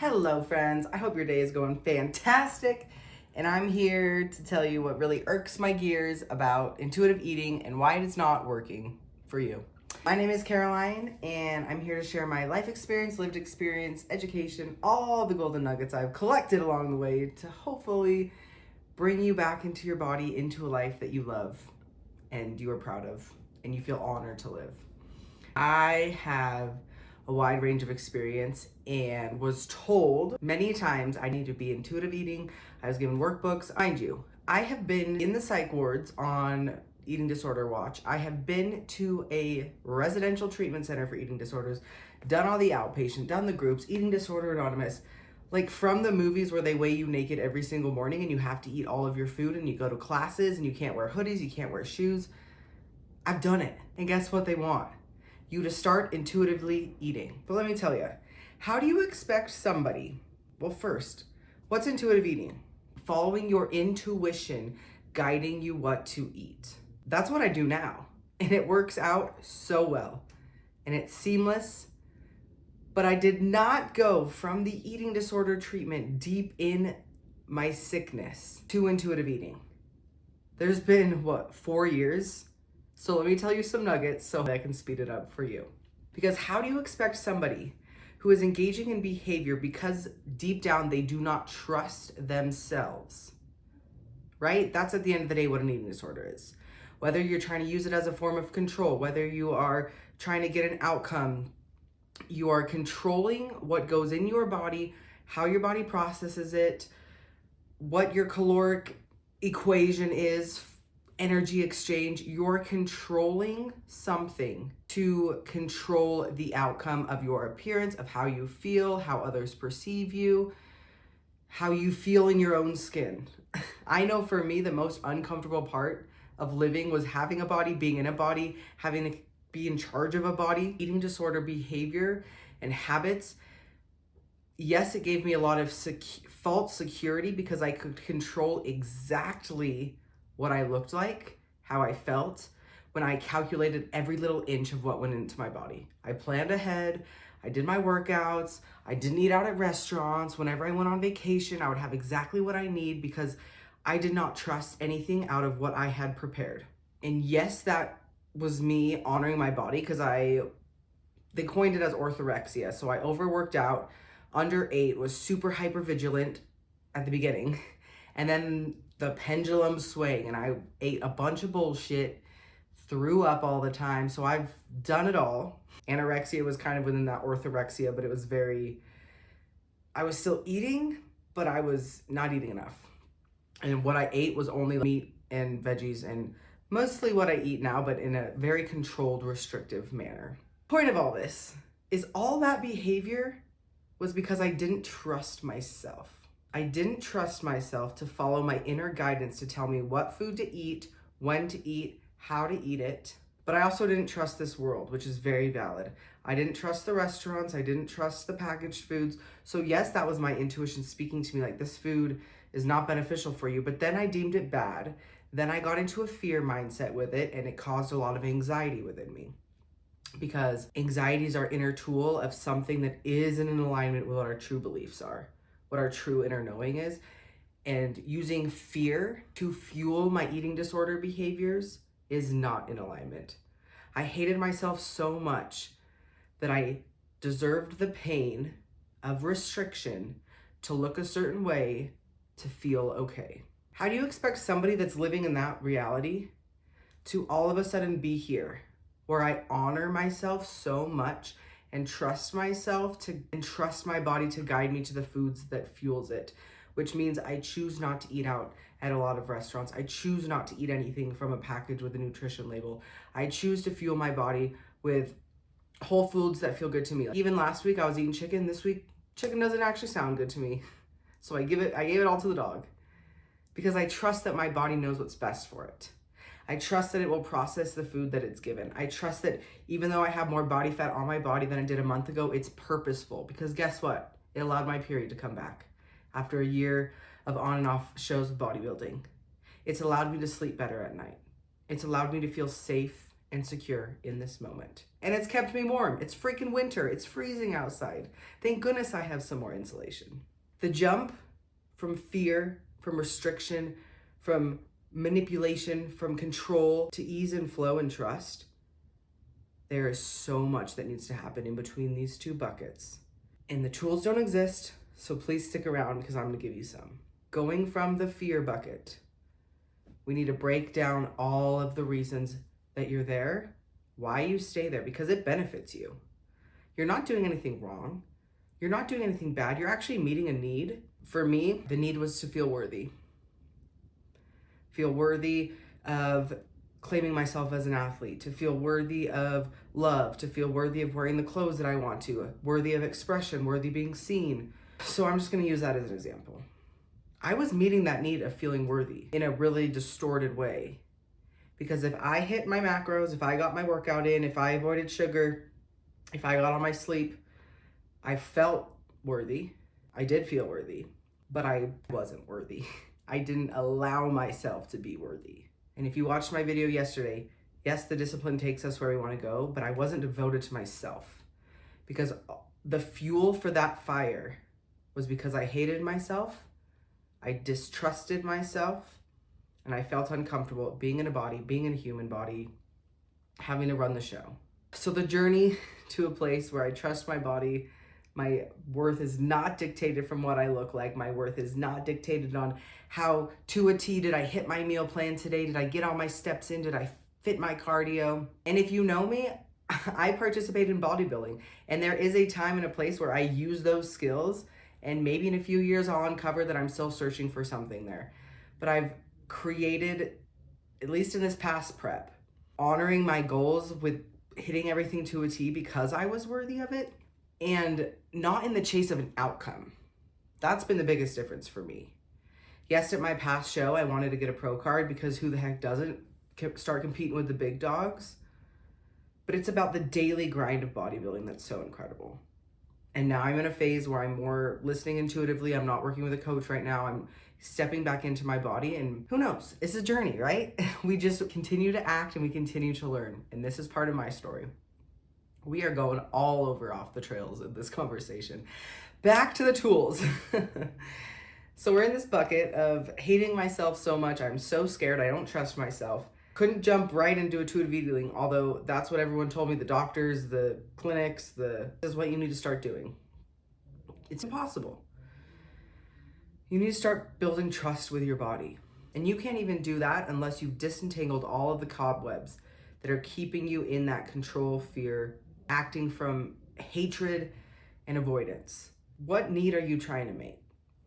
Hello friends, I hope your day is going fantastic, and I'm here to tell you what really irks my gears about intuitive eating and why it is not working for you. My name is Caroline, and I'm here to share my life experience, lived experience, education, all the golden nuggets I've collected along the way to hopefully bring you back into your body, into a life that you love and you are proud of and you feel honored to live. I have a wide range of experience and was told many times I need to be intuitive eating. I was given workbooks. Mind you, I have been in the psych wards on eating disorder watch. I have been to a residential treatment center for eating disorders, done all the outpatient, done the groups, Eating Disorder Anonymous, like from the movies where they weigh you naked every single morning and you have to eat all of your food and you go to classes and you can't wear hoodies, you can't wear shoes. I've done it. And guess what they want? You to start intuitively eating. But let me tell you, how do you expect somebody, well, first, what's intuitive eating? Following your intuition, guiding you what to eat. That's what I do now. And it works out so well. And it's seamless. But I did not go from the eating disorder treatment deep in my sickness to intuitive eating. There's been, 4 years? So let me tell you some nuggets so that I can speed it up for you. Because how do you expect somebody who is engaging in behavior because deep down they do not trust themselves, right? That's at the end of the day what an eating disorder is. Whether you're trying to use it as a form of control, whether you are trying to get an outcome, you are controlling what goes in your body, how your body processes it, what your caloric equation is, energy exchange. You're controlling something to control the outcome of your appearance, of how you feel, how others perceive you, how you feel in your own skin. I know for me, the most uncomfortable part of living was having a body, being in a body, having to be in charge of a body. Eating disorder behavior and habits, yes, it gave me a lot of false security because I could control exactly what I looked like, how I felt, when I calculated every little inch of what went into my body. I planned ahead, I did my workouts, I didn't eat out at restaurants. Whenever I went on vacation, I would have exactly what I need because I did not trust anything out of what I had prepared. And yes, that was me honoring my body because they coined it as orthorexia. So I overworked out, underate, was super hypervigilant at the beginning. And then the pendulum swing and I ate a bunch of bullshit, threw up all the time. So I've done it all. Anorexia was kind of within that orthorexia, but it was I was still eating, but I was not eating enough. And what I ate was only meat and veggies and mostly what I eat now, but in a very controlled, restrictive manner. Point of all this is all that behavior was because I didn't trust myself. I didn't trust myself to follow my inner guidance to tell me what food to eat, when to eat, how to eat it. But I also didn't trust this world, which is very valid. I didn't trust the restaurants. I didn't trust the packaged foods. So yes, that was my intuition speaking to me like this food is not beneficial for you. But then I deemed it bad. Then I got into a fear mindset with it and it caused a lot of anxiety within me. Because anxiety is our inner tool of something that isn't in alignment with what our true beliefs are, what our true inner knowing is. And using fear to fuel my eating disorder behaviors is not in alignment. I hated myself so much that I deserved the pain of restriction to look a certain way to feel okay. How do you expect somebody that's living in that reality to all of a sudden be here, where I honor myself so much and trust myself and trust my body to guide me to the foods that fuels it, which means I choose not to eat out at a lot of restaurants. I choose not to eat anything from a package with a nutrition label. I choose to fuel my body with whole foods that feel good to me. Even last week I was eating chicken. This week, chicken doesn't actually sound good to me. So I gave it all to the dog because I trust that my body knows what's best for it. I trust that it will process the food that it's given. I trust that even though I have more body fat on my body than I did a month ago, it's purposeful because guess what? It allowed my period to come back after a year of on and off shows of bodybuilding. It's allowed me to sleep better at night. It's allowed me to feel safe and secure in this moment. And it's kept me warm. It's freaking winter. It's freezing outside. Thank goodness I have some more insulation. The jump from fear, from restriction, from manipulation, from control to ease and flow and trust, there is so much that needs to happen in between these two buckets. And the tools don't exist, so please stick around because I'm going to give you some. Going from the fear bucket, we need to break down all of the reasons that you're there, why you stay there, because it benefits you. You're not doing anything wrong. You're not doing anything bad. You're actually meeting a need. For me, the need was to feel worthy. Feel worthy of claiming myself as an athlete, to feel worthy of love, to feel worthy of wearing the clothes that I want to, worthy of expression, worthy of being seen. So I'm just going to use that as an example. I was meeting that need of feeling worthy in a really distorted way. Because if I hit my macros, if I got my workout in, if I avoided sugar, if I got on my sleep, I felt worthy. I did feel worthy, but I wasn't worthy. I didn't allow myself to be worthy. And if you watched my video yesterday, yes, the discipline takes us where we want to go, but I wasn't devoted to myself. Because the fuel for that fire was because I hated myself, I distrusted myself, and I felt uncomfortable being in a body, being in a human body, having to run the show. So the journey to a place where I trust my body, my worth is not dictated from what I look like. My worth is not dictated on how to a T did I hit my meal plan today? Did I get all my steps in? Did I fit my cardio? And if you know me, I participate in bodybuilding, and there is a time and a place where I use those skills, and maybe in a few years I'll uncover that I'm still searching for something there. But I've created, at least in this past prep, honoring my goals with hitting everything to a T because I was worthy of it, and not in the chase of an outcome. That's been the biggest difference for me. Yes, at my past show, I wanted to get a pro card because who the heck doesn't start competing with the big dogs? But it's about the daily grind of bodybuilding that's so incredible. And now I'm in a phase where I'm more listening intuitively. I'm not working with a coach right now. I'm stepping back into my body, and who knows? It's a journey, right? We just continue to act and we continue to learn. And this is part of my story. We are going all over off the trails in this conversation. Back to the tools. So we're in this bucket of hating myself so much. I'm so scared. I don't trust myself. Couldn't jump right into intuitive eating, although that's what everyone told me, the doctors, the clinics, this is what you need to start doing. It's impossible. You need to start building trust with your body. And you can't even do that unless you've disentangled all of the cobwebs that are keeping you in that control, fear, acting from hatred and avoidance. What need are you trying to make?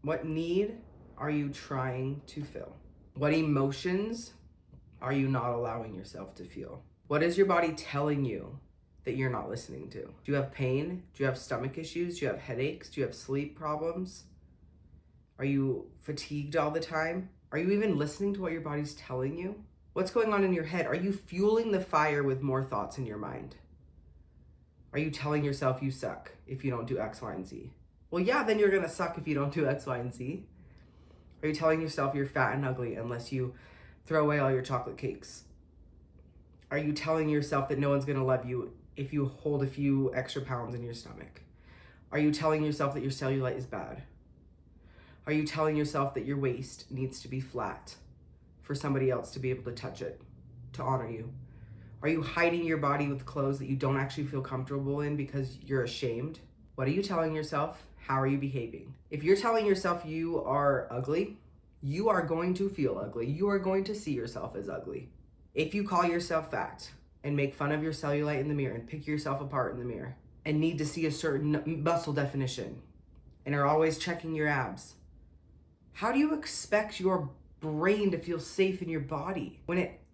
What need are you trying to fill? What emotions are you not allowing yourself to feel? What is your body telling you that you're not listening to? Do you have pain? Do you have stomach issues? Do you have headaches? Do you have sleep problems? Are you fatigued all the time? Are you even listening to what your body's telling you? What's going on in your head? Are you fueling the fire with more thoughts in your mind? Are you telling yourself you suck if you don't do X, Y, and Z? Well, yeah, then you're gonna suck if you don't do X, Y, and Z. Are you telling yourself you're fat and ugly unless you throw away all your chocolate cakes? Are you telling yourself that no one's gonna love you if you hold a few extra pounds in your stomach? Are you telling yourself that your cellulite is bad? Are you telling yourself that your waist needs to be flat for somebody else to be able to touch it, to honor you? Are you hiding your body with clothes that you don't actually feel comfortable in because you're ashamed? What are you telling yourself? How are you behaving? If you're telling yourself you are ugly, you are going to feel ugly. You are going to see yourself as ugly. If you call yourself fat and make fun of your cellulite in the mirror and pick yourself apart in the mirror and need to see a certain muscle definition and are always checking your abs, how do you expect your brain to feel safe in your body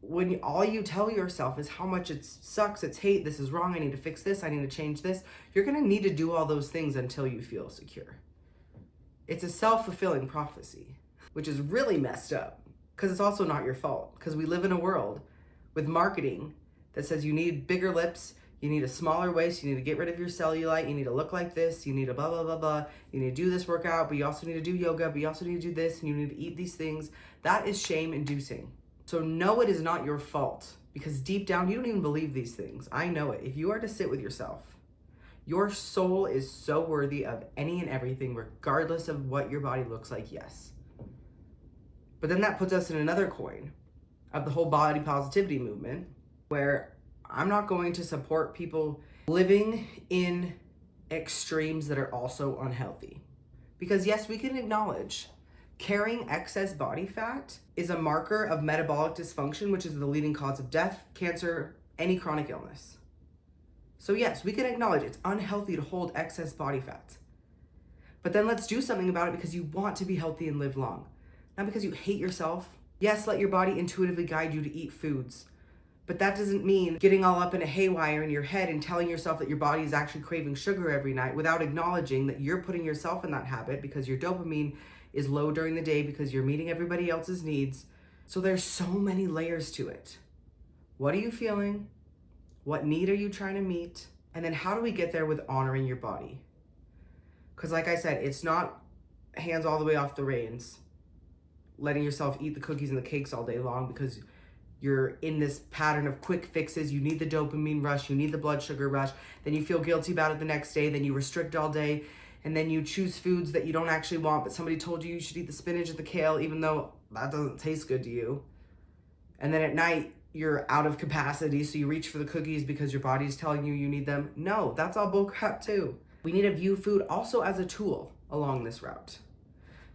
when all you tell yourself is how much it sucks, it's hate, this is wrong, I need to fix this, I need to change this? You're gonna need to do all those things until you feel secure. It's a self-fulfilling prophecy, which is really messed up because it's also not your fault, because we live in a world with marketing that says you need bigger lips, you need a smaller waist, you need to get rid of your cellulite, you need to look like this, you need to blah, blah, blah, blah, you need to do this workout, but you also need to do yoga, but you also need to do this, and you need to eat these things. That is shame-inducing. So no, it is not your fault Because deep down, you don't even believe these things. I know it. If you are to sit with yourself, your soul is so worthy of any and everything, regardless of what your body looks like, yes. But then that puts us in another coin of the whole body positivity movement, where I'm not going to support people living in extremes that are also unhealthy. Because yes, we can acknowledge carrying excess body fat is a marker of metabolic dysfunction, which is the leading cause of death, cancer, any chronic illness. So yes, we can acknowledge it's unhealthy to hold excess body fat. But then let's do something about it because you want to be healthy and live long. Not because you hate yourself. Yes, let your body intuitively guide you to eat foods. But that doesn't mean getting all up in a haywire in your head and telling yourself that your body is actually craving sugar every night without acknowledging that you're putting yourself in that habit because your dopamine is low during the day because you're meeting everybody else's needs. So there's so many layers to it. What are you feeling? What need are you trying to meet? And then how do we get there with honoring your body? Because like I said, it's not hands all the way off the reins, letting yourself eat the cookies and the cakes all day long because you're in this pattern of quick fixes. You need the dopamine rush, you need the blood sugar rush, then you feel guilty about it the next day, then you restrict all day, and then you choose foods that you don't actually want, but somebody told you should eat the spinach and the kale, even though that doesn't taste good to you. And then at night, you're out of capacity, so you reach for the cookies because your body's telling you you need them. No, that's all bullcrap too. We need to view food also as a tool along this route.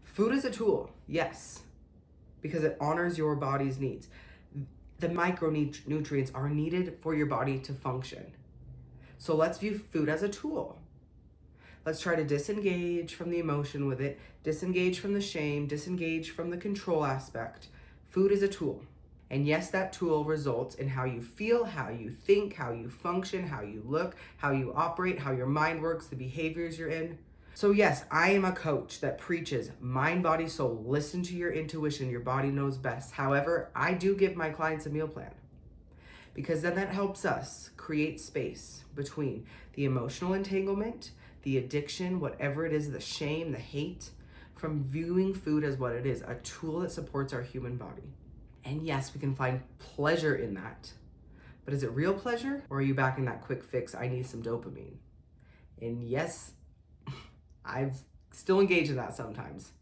Food is a tool, yes, because it honors your body's needs. The micronutrients are needed for your body to function. So let's view food as a tool. Let's try to disengage from the emotion with it, disengage from the shame, disengage from the control aspect. Food is a tool. And yes, that tool results in how you feel, how you think, how you function, how you look, how you operate, how your mind works, the behaviors you're in. So yes, I am a coach that preaches mind, body, soul. Listen to your intuition. Your body knows best. However, I do give my clients a meal plan because then that helps us create space between the emotional entanglement, the addiction, whatever it is, the shame, the hate, from viewing food as what it is, a tool that supports our human body. And yes, we can find pleasure in that. But is it real pleasure? Or are you back in that quick fix, I need some dopamine? And yes, I've still engaged in that sometimes,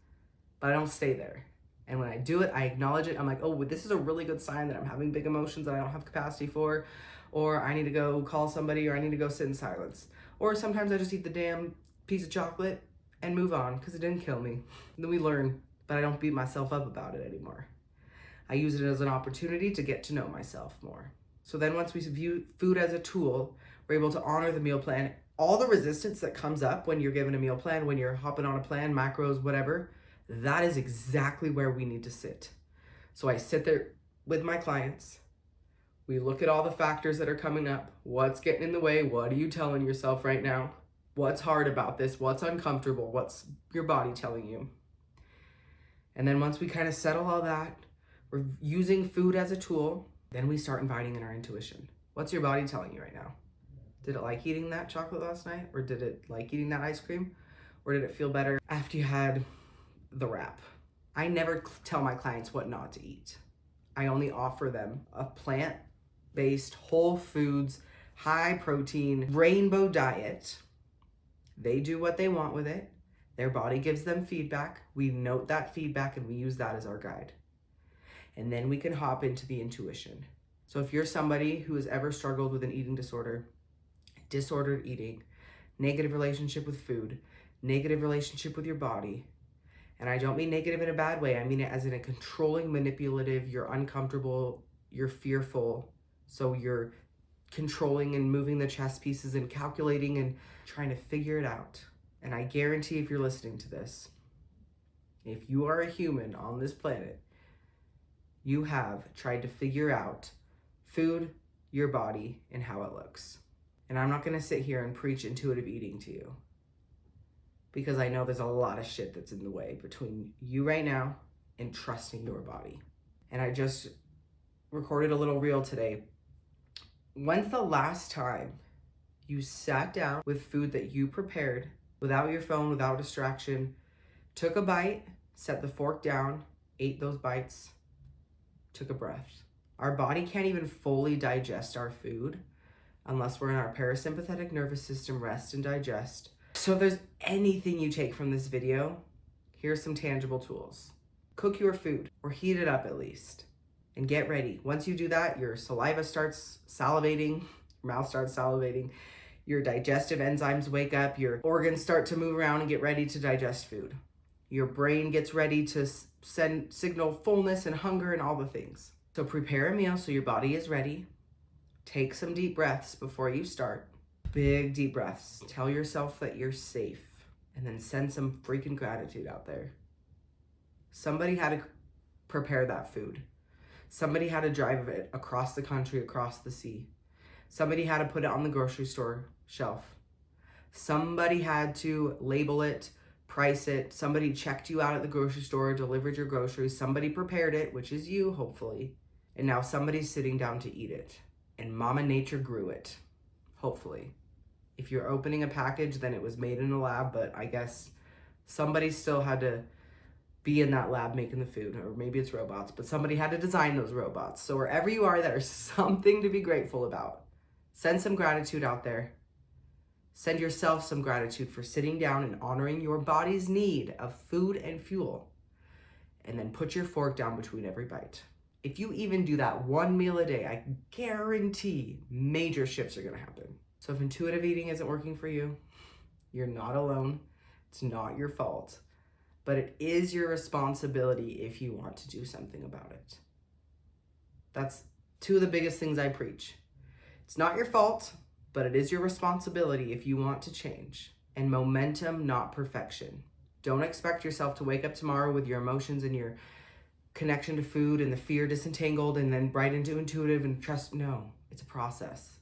but I don't stay there. And when I do it, I acknowledge it. I'm like, oh, this is a really good sign that I'm having big emotions that I don't have capacity for, or I need to go call somebody, or I need to go sit in silence. Or sometimes I just eat the damn piece of chocolate and move on because it didn't kill me. And then we learn, but I don't beat myself up about it anymore. I use it as an opportunity to get to know myself more. So then once we view food as a tool, we're able to honor the meal plan. All the resistance that comes up when you're given a meal plan, when you're hopping on a plan, macros, whatever, that is exactly where we need to sit. So I sit there with my clients. We look at all the factors that are coming up. What's getting in the way? What are you telling yourself right now? What's hard about this? What's uncomfortable? What's your body telling you? And then once we kind of settle all that, we're using food as a tool, then we start inviting in our intuition. What's your body telling you right now? Did it like eating that chocolate last night? Or did it like eating that ice cream? Or did it feel better after you had the wrap? I never tell my clients what not to eat. I only offer them a plant-based, whole foods, high protein, rainbow diet. They do what they want with it. Their body gives them feedback. We note that feedback and we use that as our guide. And then we can hop into the intuition. So if you're somebody who has ever struggled with an eating disorder, disordered eating, negative relationship with food, negative relationship with your body, and I don't mean negative in a bad way, I mean it as in a controlling, manipulative, you're uncomfortable, you're fearful, so you're controlling and moving the chess pieces and calculating and trying to figure it out. And I guarantee if you're listening to this, if you are a human on this planet, you have tried to figure out food, your body, and how it looks. And I'm not gonna sit here and preach intuitive eating to you because I know there's a lot of shit that's in the way between you right now and trusting your body. And I just recorded a little reel today. When's the last time you sat down with food that you prepared without your phone, without distraction, took a bite, set the fork down, ate those bites, took a breath? Our body can't even fully digest our food unless we're in our parasympathetic nervous system rest and digest. So if there's anything you take from this video, here's some tangible tools. Cook your food, or heat it up at least, and get ready. Once you do that, your saliva starts salivating, your mouth starts salivating, your digestive enzymes wake up, your organs start to move around and get ready to digest food. Your brain gets ready to signal fullness and hunger and all the things. So prepare a meal so your body is ready. Take some deep breaths before you start. Big deep breaths. Tell yourself that you're safe, and then send some freaking gratitude out there. Somebody had to prepare that food. Somebody had to drive it across the country, across the sea. Somebody had to put it on the grocery store shelf. Somebody had to label it, price it. Somebody checked you out at the grocery store, delivered your groceries. Somebody prepared it, which is you, hopefully. And now somebody's sitting down to eat it. And Mama Nature grew it, hopefully. If you're opening a package, then it was made in a lab, but I guess somebody still had to be in that lab making the food, or maybe it's robots, but somebody had to design those robots. So wherever you are, there's something to be grateful about. Send some gratitude out there. Send yourself some gratitude for sitting down and honoring your body's need of food and fuel. And then put your fork down between every bite. If you even do that one meal a day, I guarantee major shifts are gonna happen. So if intuitive eating isn't working for you, you're not alone. It's not your fault, but it is your responsibility if you want to do something about it. That's two of the biggest things I preach. It's not your fault, but it is your responsibility if you want to change. And momentum, not perfection. Don't expect yourself to wake up tomorrow with your emotions and your connection to food and the fear disentangled and then right into intuitive and trust. No, it's a process.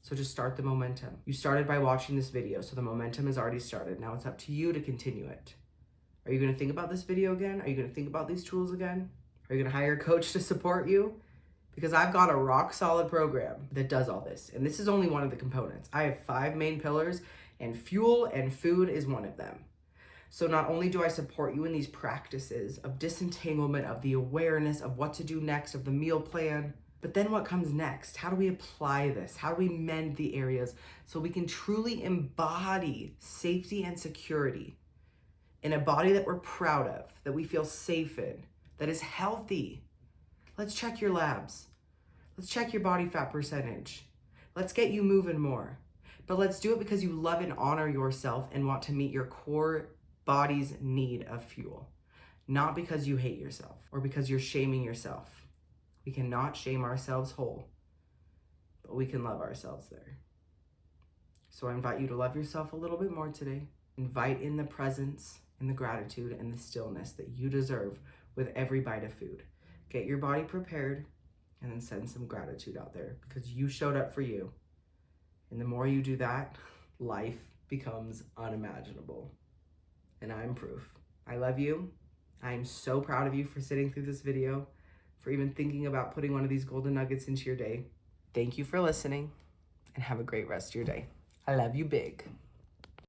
So just start the momentum. You started by watching this video, so the momentum has already started. Now it's up to you to continue it. Are you gonna think about this video again? Are you gonna think about these tools again? Are you gonna hire a coach to support you? Because I've got a rock solid program that does all this. And this is only one of the components. I have 5 main pillars, and fuel and food is one of them. So not only do I support you in these practices of disentanglement, of the awareness of what to do next, of the meal plan, but then what comes next? How do we apply this? How do we mend the areas so we can truly embody safety and security in a body that we're proud of, that we feel safe in, that is healthy? Let's check your labs. Let's check your body fat percentage. Let's get you moving more. But let's do it because you love and honor yourself and want to meet your core body's need of fuel, not because you hate yourself or because you're shaming yourself. We cannot shame ourselves whole, but we can love ourselves there. So I invite you to love yourself a little bit more today. Invite in the presence and the gratitude and the stillness that you deserve with every bite of food. Get your body prepared and then send some gratitude out there because you showed up for you. And the more you do that, life becomes unimaginable. And I'm proof. I love you. I am so proud of you for sitting through this video, for even thinking about putting one of these golden nuggets into your day. Thank you for listening and have a great rest of your day. I love you big.